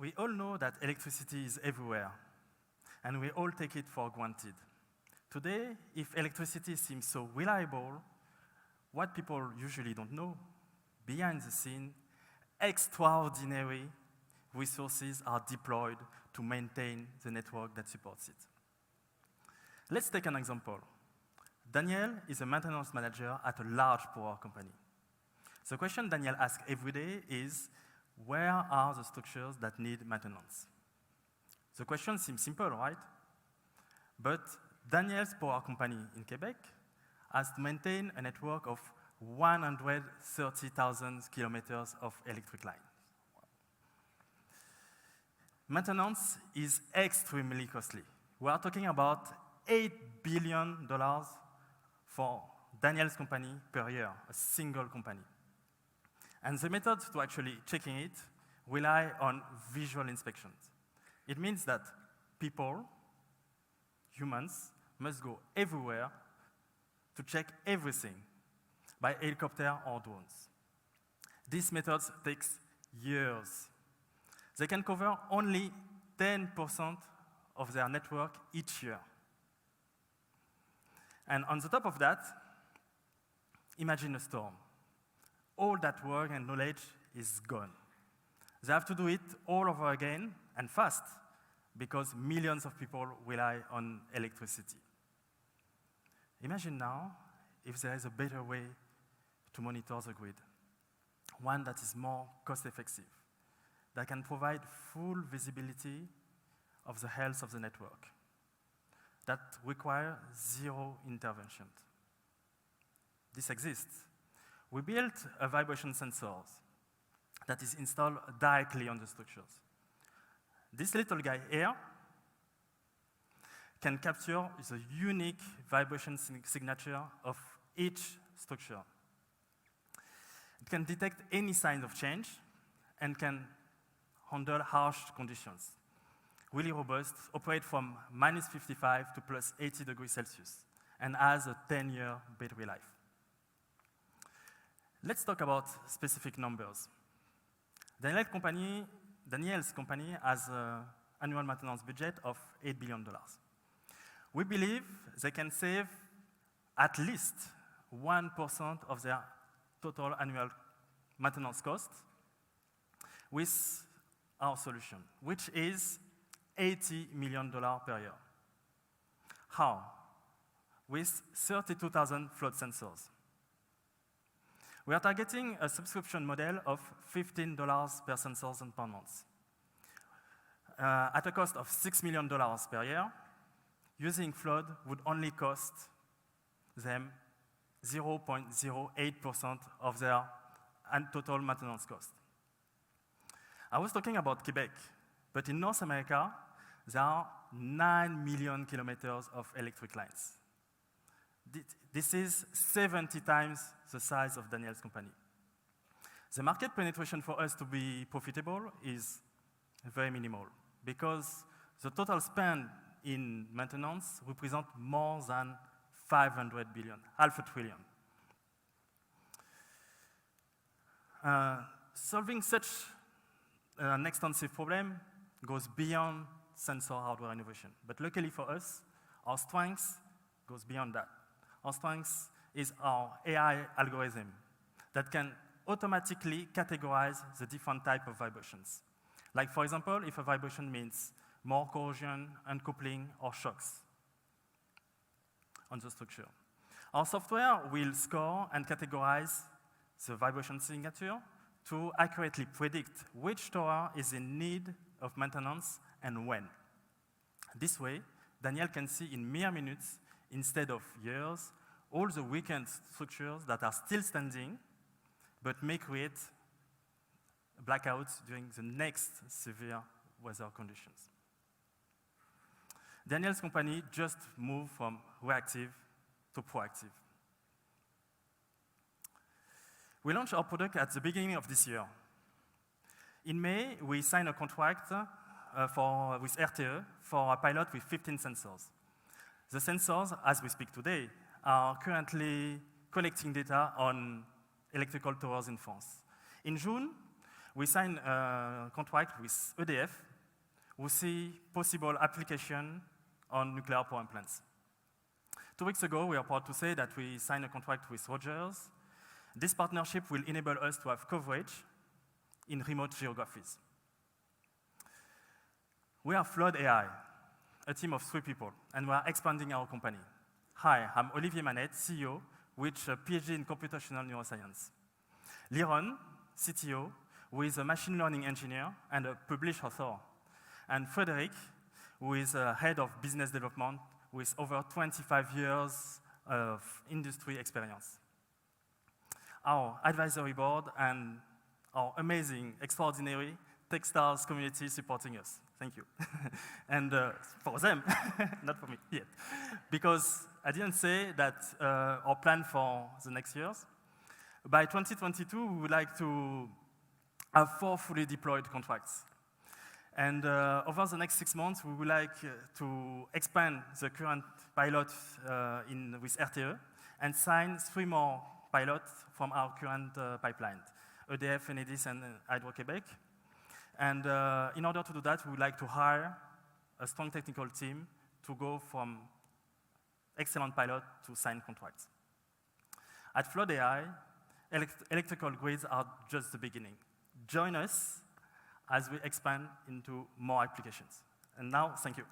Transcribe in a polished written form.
We all know that electricity is everywhere, and we all take it for granted. Today, if electricity seems so reliable, what people usually don't know, behind the scene, extraordinary resources are deployed to maintain the network that supports it. Let's take an example. Daniel is a maintenance manager at a large power company. The question Daniel asks every day is, where are the structures that need maintenance? The question seems simple, right? But Daniel's power company in Quebec has to maintain a network of 130,000 kilometers of electric line. Maintenance is extremely costly. We are talking about $8 billion for Daniel's company per year, a single company. And the method to actually checking it rely on visual inspections. It means that people, humans, must go everywhere to check everything by helicopter or drones. This method takes years. They can cover only 10% of their network each year. And on the top of that, imagine a storm. All that work and knowledge is gone. They have to do it all over again and fast because millions of people rely on electricity. Imagine now if there is a better way to monitor the grid, one that is more cost-effective, that can provide full visibility of the health of the network, that require zero intervention. This exists. We built a vibration sensor that is installed directly on the structures. This little guy here can capture the unique vibration signature of each structure. It can detect any sign of change and can handle harsh conditions. Really robust, operate from minus 55 to plus 80 degrees Celsius, and has a 10-year battery life. Let's talk about specific numbers. Daniel's company has an annual maintenance budget of $8 billion. We believe they can save at least 1% of their total annual maintenance cost with our solution, which is $80 million per year. How? With 32,000 float sensors. We are targeting a subscription model of $15 per sensors and per month. At a cost of $6 million per year, using Flood would only cost them 0.08% of their total maintenance cost. I was talking about Quebec, but in North America, there are 9 million kilometers of electric lines. This is 70 times the size of Daniel's company. The market penetration for us to be profitable is very minimal because the total spend in maintenance represents more than 500 billion, half a trillion. Solving such an extensive problem goes beyond sensor hardware innovation. But luckily for us, our strength goes beyond that. Our strength is our AI algorithm that can automatically categorize the different types of vibrations. Like, for example, if a vibration means more corrosion, uncoupling, or shocks on the structure. Our software will score and categorize the vibration signature to accurately predict which tower is in need of maintenance and when. This way, Daniel can see in mere minutes, instead of years, all the weakened structures that are still standing, but may create blackouts during the next severe weather conditions. Daniel's company just moved from reactive to proactive. We launched our product at the beginning of this year. In May, we signed a contract with RTE for a pilot with 15 sensors. The sensors, as we speak today, are currently collecting data on electrical towers in France. In June, we signed a contract with EDF, who see possible application on nuclear power plants. 2 weeks ago, we are proud to say that we signed a contract with Rogers. This partnership will enable us to have coverage in remote geographies. We are Flood AI, a team of 3 people, and we are expanding our company. Hi, I'm Olivier Manette, CEO, with a PhD in computational neuroscience. Liron, CTO, who is a machine learning engineer and a published author. And Frederic, who is a head of business development with over 25 years of industry experience. Our advisory board and our amazing, extraordinary Techstars community supporting us. Thank you. And for them, not for me yet. Because I didn't say that our plan for the next years, by 2022, we would like to have 4 fully deployed contracts. And over the next 6 months, we would like to expand the current pilot with RTE and sign 3 more pilots from our current pipeline, EDF, Enedis, and Hydro-Québec. And in order to do that, we would like to hire a strong technical team to go from excellent pilot to signed contracts. At Flood AI, electrical grids are just the beginning. Join us as we expand into more applications. And now, thank you.